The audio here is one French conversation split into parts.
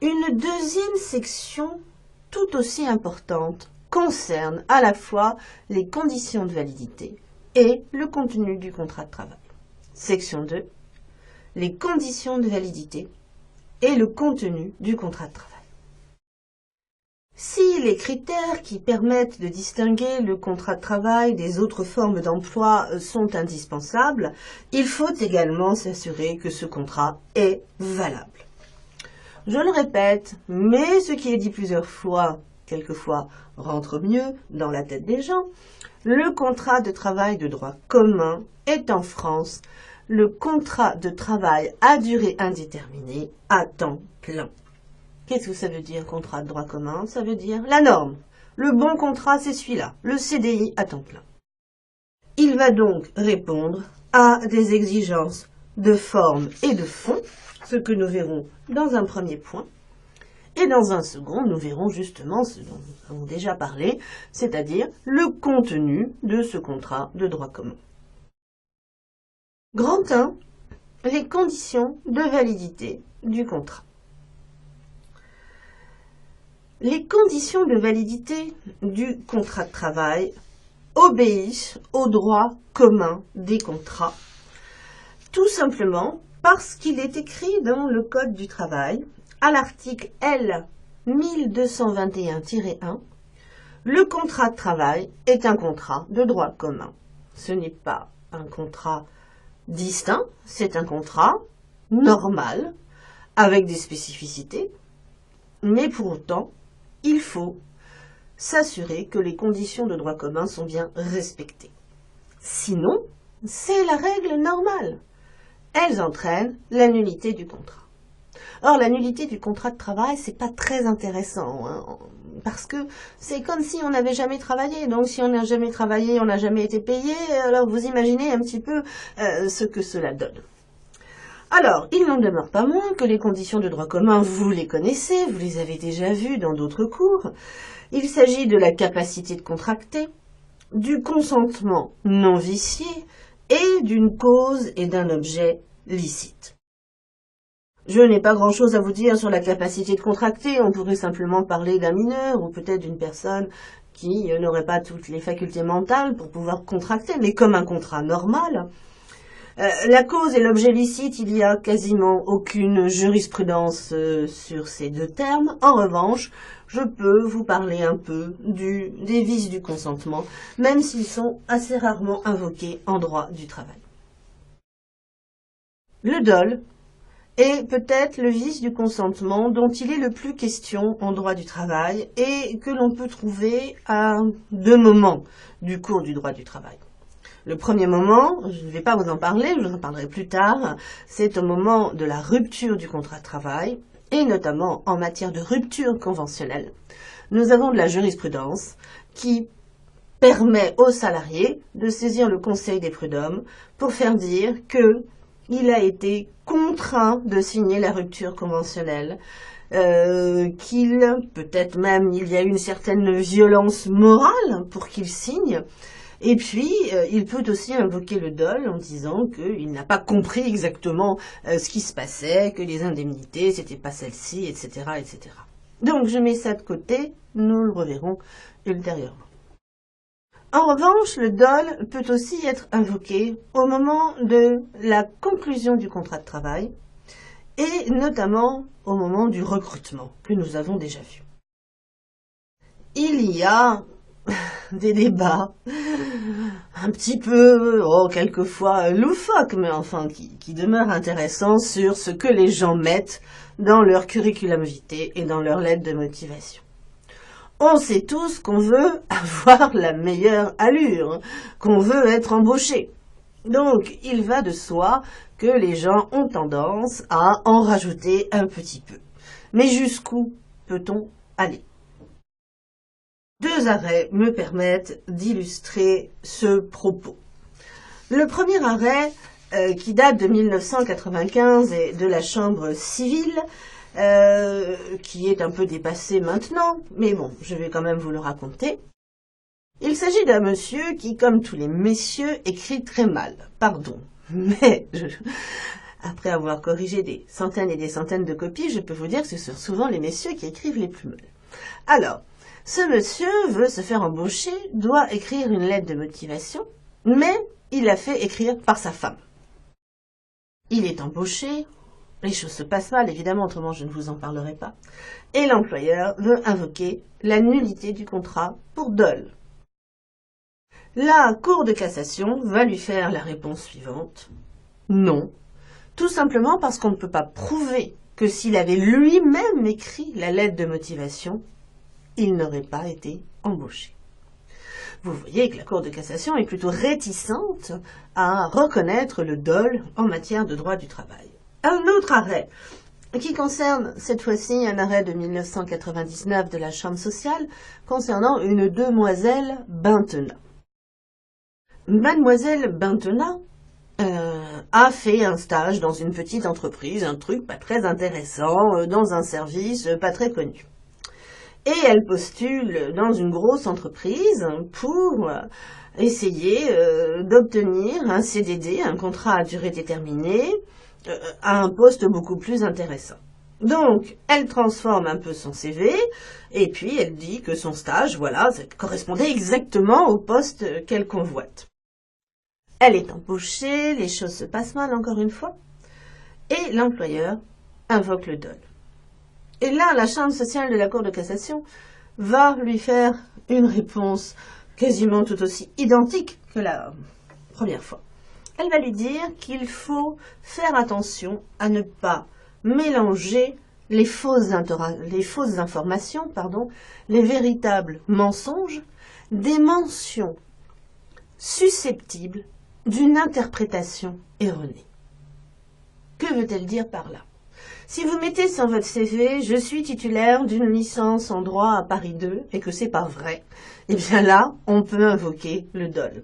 Une deuxième section tout aussi importante concerne à la fois les conditions de validité et le contenu du contrat de travail. Section 2, les conditions de validité et le contenu du contrat de travail. Si les critères qui permettent de distinguer le contrat de travail des autres formes d'emploi sont indispensables, il faut également s'assurer que ce contrat est valable. Je le répète, mais ce qui est dit plusieurs fois, quelquefois, rentre mieux dans la tête des gens. Le contrat de travail de droit commun est en France le contrat de travail à durée indéterminée à temps plein. Qu'est-ce que ça veut dire, contrat de droit commun? Ça veut dire la norme. Le bon contrat, c'est celui-là, le CDI à temps plein. Il va donc répondre à des exigences de forme et de fond, ce que nous verrons dans un premier point. Et dans un second, nous verrons justement ce dont nous avons déjà parlé, c'est-à-dire le contenu de ce contrat de droit commun. Grand 1, les conditions de validité du contrat. Les conditions de validité du contrat de travail obéissent au droit commun des contrats, tout simplement parce qu'il est écrit dans le Code du travail, à l'article L 1221-1, le contrat de travail est un contrat de droit commun. Ce n'est pas un contrat distinct, c'est un contrat normal, avec des spécificités, mais pour autant, il faut s'assurer que les conditions de droit commun sont bien respectées. Sinon, c'est la règle normale. Elles entraînent la nullité du contrat. Or, la nullité du contrat de travail, c'est pas très intéressant, hein, parce que c'est comme si on n'avait jamais travaillé. Donc, si on n'a jamais travaillé, on n'a jamais été payé. Alors, vous imaginez un petit peu ce que cela donne. Alors, il n'en demeure pas moins que les conditions de droit commun, vous les connaissez, vous les avez déjà vues dans d'autres cours. Il s'agit de la capacité de contracter, du consentement non vicié et d'une cause et d'un objet licite. Je n'ai pas grand-chose à vous dire sur la capacité de contracter, on pourrait simplement parler d'un mineur ou peut-être d'une personne qui n'aurait pas toutes les facultés mentales pour pouvoir contracter, mais comme un contrat normal. La cause et l'objet licite, il n'y a quasiment aucune jurisprudence sur ces deux termes. En revanche, je peux vous parler un peu des vices du consentement, même s'ils sont assez rarement invoqués en droit du travail. Le dol est peut-être le vice du consentement dont il est le plus question en droit du travail et que l'on peut trouver à deux moments du cours du droit du travail. Le premier moment, je ne vais pas vous en parler, je vous en parlerai plus tard, c'est au moment de la rupture du contrat de travail, et notamment en matière de rupture conventionnelle. Nous avons de la jurisprudence qui permet aux salariés de saisir le Conseil des prud'hommes pour faire dire qu'il a été contraint de signer la rupture conventionnelle, peut-être même il y a une certaine violence morale pour qu'il signe. Et puis, il peut aussi invoquer le dol en disant qu'il n'a pas compris exactement ce qui se passait, que les indemnités, c'était pas celles-ci, etc., etc. Donc, je mets ça de côté, nous le reverrons ultérieurement. En revanche, le dol peut aussi être invoqué au moment de la conclusion du contrat de travail et notamment au moment du recrutement, que nous avons déjà vu. Il y a des débats un petit peu, quelquefois loufoques, mais enfin qui demeurent intéressants sur ce que les gens mettent dans leur curriculum vitae et dans leur lettre de motivation. On sait tous qu'on veut avoir la meilleure allure, qu'on veut être embauché. Donc, il va de soi que les gens ont tendance à en rajouter un petit peu. Mais jusqu'où peut-on aller ? Deux arrêts me permettent d'illustrer ce propos. Le premier arrêt, qui date de 1995 et de la Chambre civile, qui est un peu dépassé maintenant, mais bon, je vais quand même vous le raconter. Il s'agit d'un monsieur qui, comme tous les messieurs, écrit très mal. Pardon. Mais Après avoir corrigé des centaines et des centaines de copies, je peux vous dire que ce sont souvent les messieurs qui écrivent les plus mal. Alors, ce monsieur veut se faire embaucher, doit écrire une lettre de motivation, mais il l'a fait écrire par sa femme. Il est embauché, les choses se passent mal, évidemment, autrement je ne vous en parlerai pas, et l'employeur veut invoquer la nullité du contrat pour dol. La Cour de cassation va lui faire la réponse suivante. Non. Tout simplement parce qu'on ne peut pas prouver que s'il avait lui-même écrit la lettre de motivation, il n'aurait pas été embauché. Vous voyez que la Cour de cassation est plutôt réticente à reconnaître le dol en matière de droit du travail. Un autre arrêt qui concerne cette fois-ci un arrêt de 1999 de la Chambre sociale concernant une demoiselle Bentenat. Mademoiselle Bentenat a fait un stage dans une petite entreprise, un truc pas très intéressant, dans un service pas très connu. Et elle postule dans une grosse entreprise pour essayer d'obtenir un CDD, un contrat à durée déterminée, à un poste beaucoup plus intéressant. Donc, elle transforme un peu son CV, et puis elle dit que son stage, voilà, ça correspondait exactement au poste qu'elle convoite. Elle est embauchée, les choses se passent mal encore une fois, et l'employeur invoque le dol. Et là, la Chambre sociale de la Cour de cassation va lui faire une réponse quasiment tout aussi identique que la première fois. Elle va lui dire qu'il faut faire attention à ne pas mélanger les fausses informations, les véritables mensonges, des mentions susceptibles d'une interprétation erronée. Que veut-elle dire par là? Si vous mettez sur votre CV « Je suis titulaire d'une licence en droit à Paris 2 » et que c'est pas vrai, eh bien là, on peut invoquer le dol.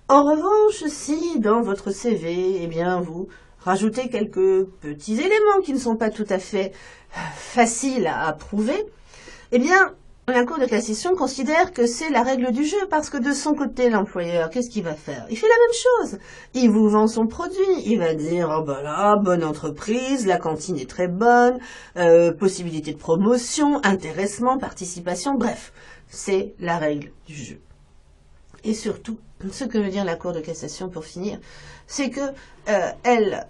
En revanche, si dans votre CV, eh bien vous rajoutez quelques petits éléments qui ne sont pas tout à fait faciles à prouver, eh bien la Cour de cassation considère que c'est la règle du jeu parce que de son côté, l'employeur, qu'est-ce qu'il va faire? Il fait la même chose. Il vous vend son produit. Il va dire, oh ben là, bonne entreprise, la cantine est très bonne, possibilité de promotion, intéressement, participation, bref. C'est la règle du jeu. Et surtout, ce que veut dire la Cour de cassation pour finir, c'est que elle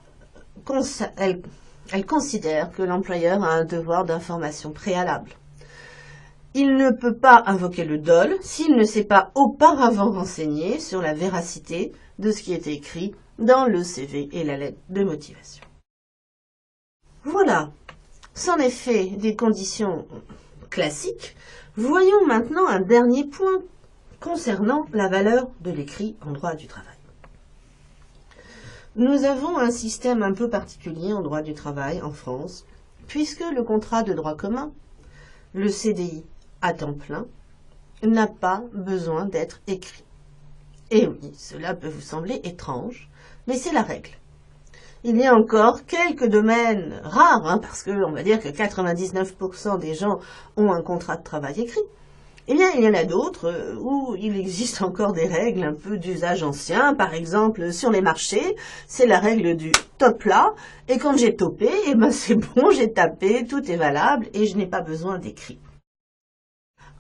considère que l'employeur a un devoir d'information préalable. Il ne peut pas invoquer le dol s'il ne s'est pas auparavant renseigné sur la véracité de ce qui est écrit dans le CV et la lettre de motivation. Voilà, c'en est fait des conditions classiques. Voyons maintenant un dernier point concernant la valeur de l'écrit en droit du travail. Nous avons un système un peu particulier en droit du travail en France, puisque le contrat de droit commun, le CDI, à temps plein, n'a pas besoin d'être écrit. Et oui, cela peut vous sembler étrange, mais c'est la règle. Il y a encore quelques domaines rares, parce qu'on va dire que 99% des gens ont un contrat de travail écrit. Eh bien, il y en a d'autres où il existe encore des règles un peu d'usage ancien. Par exemple, sur les marchés, c'est la règle du top là, et quand j'ai topé, eh ben c'est bon, j'ai tapé, tout est valable, et je n'ai pas besoin d'écrit.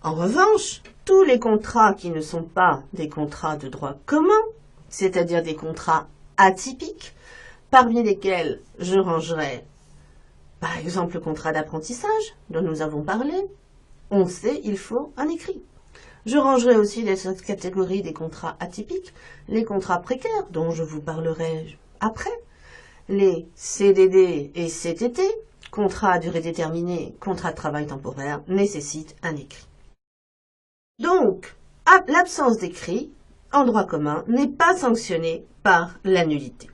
En revanche, tous les contrats qui ne sont pas des contrats de droit commun, c'est-à-dire des contrats atypiques, parmi lesquels je rangerai, par exemple, le contrat d'apprentissage dont nous avons parlé, on sait il faut un écrit. Je rangerai aussi dans cette catégorie des contrats atypiques, les contrats précaires dont je vous parlerai après, les CDD et CTT, contrats à durée déterminée, contrats de travail temporaire, nécessitent un écrit. Donc, l'absence d'écrit en droit commun n'est pas sanctionnée par la nullité.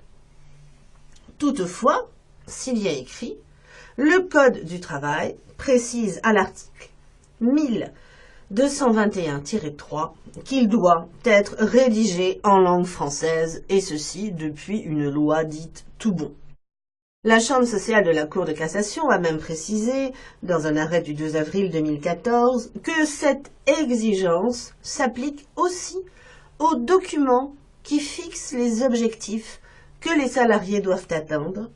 Toutefois, s'il y a écrit, le Code du travail précise à l'article 1221-3 qu'il doit être rédigé en langue française, et ceci depuis une loi dite tout bon. La Chambre sociale de la Cour de cassation a même précisé, dans un arrêt du 2 avril 2014, que cette exigence s'applique aussi aux documents qui fixent les objectifs que les salariés doivent atteindre,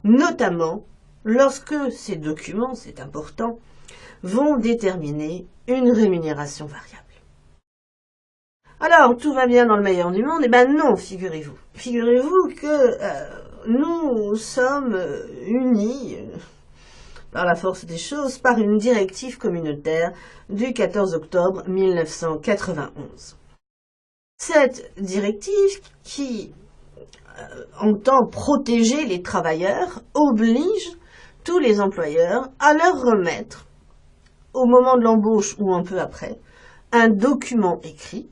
notamment lorsque ces documents, c'est important, vont déterminer une rémunération variable. Alors, tout va bien dans le meilleur du monde? Eh bien non, figurez-vous. Figurez-vous que nous sommes unis par la force des choses par une directive communautaire du 14 octobre 1991. Cette directive qui entend protéger les travailleurs oblige tous les employeurs à leur remettre, au moment de l'embauche ou un peu après, un document écrit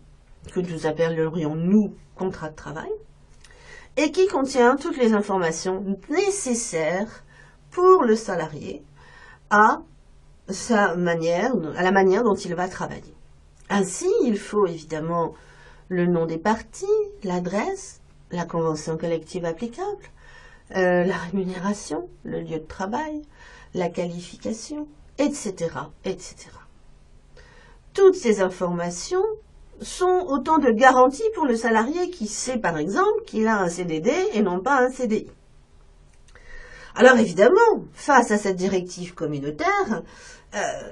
que nous appellerions, nous, contrat de travail, et qui contient toutes les informations nécessaires pour le salarié à la manière dont il va travailler. Ainsi, il faut évidemment le nom des parties, l'adresse, la convention collective applicable, la rémunération, le lieu de travail, la qualification, etc., etc. Toutes ces informations sont autant de garanties pour le salarié qui sait par exemple qu'il a un CDD et non pas un CDI. Alors évidemment, face à cette directive communautaire,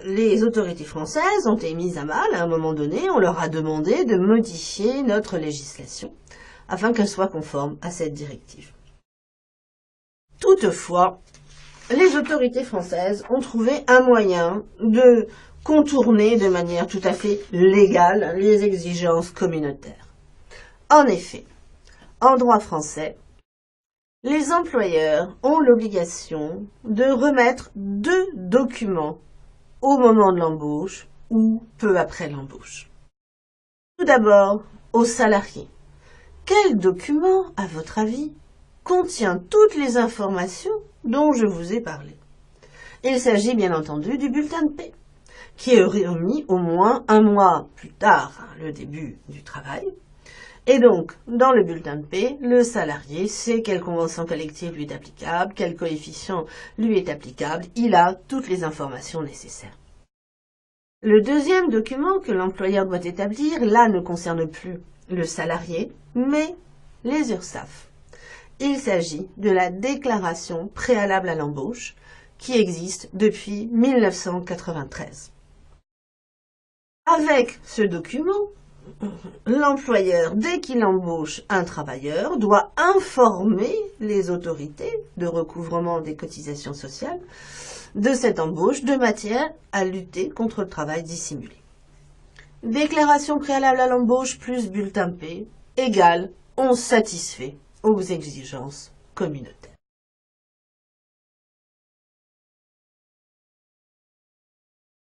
les autorités françaises ont été mises à mal. À un moment donné, on leur a demandé de modifier notre législation afin qu'elle soit conforme à cette directive. Toutefois, les autorités françaises ont trouvé un moyen de contourner de manière tout à fait légale les exigences communautaires. En effet, en droit français, les employeurs ont l'obligation de remettre 2 documents au moment de l'embauche ou peu après l'embauche. Tout d'abord, aux salariés. Quel document, à votre avis, contient toutes les informations dont je vous ai parlé? Il s'agit bien entendu du bulletin de paie, qui est remis au moins un mois plus tard, le début du travail. Et donc, dans le bulletin de paie, le salarié sait quelle convention collective lui est applicable, quel coefficient lui est applicable, il a toutes les informations nécessaires. Le deuxième document que l'employeur doit établir, là, ne concerne plus le salarié, mais les URSSAF. Il s'agit de la déclaration préalable à l'embauche, qui existe depuis 1993. Avec ce document, l'employeur, dès qu'il embauche un travailleur, doit informer les autorités de recouvrement des cotisations sociales de cette embauche de matière à lutter contre le travail dissimulé. Déclaration préalable à l'embauche plus bulletin de paie égale on satisfait aux exigences communautaires.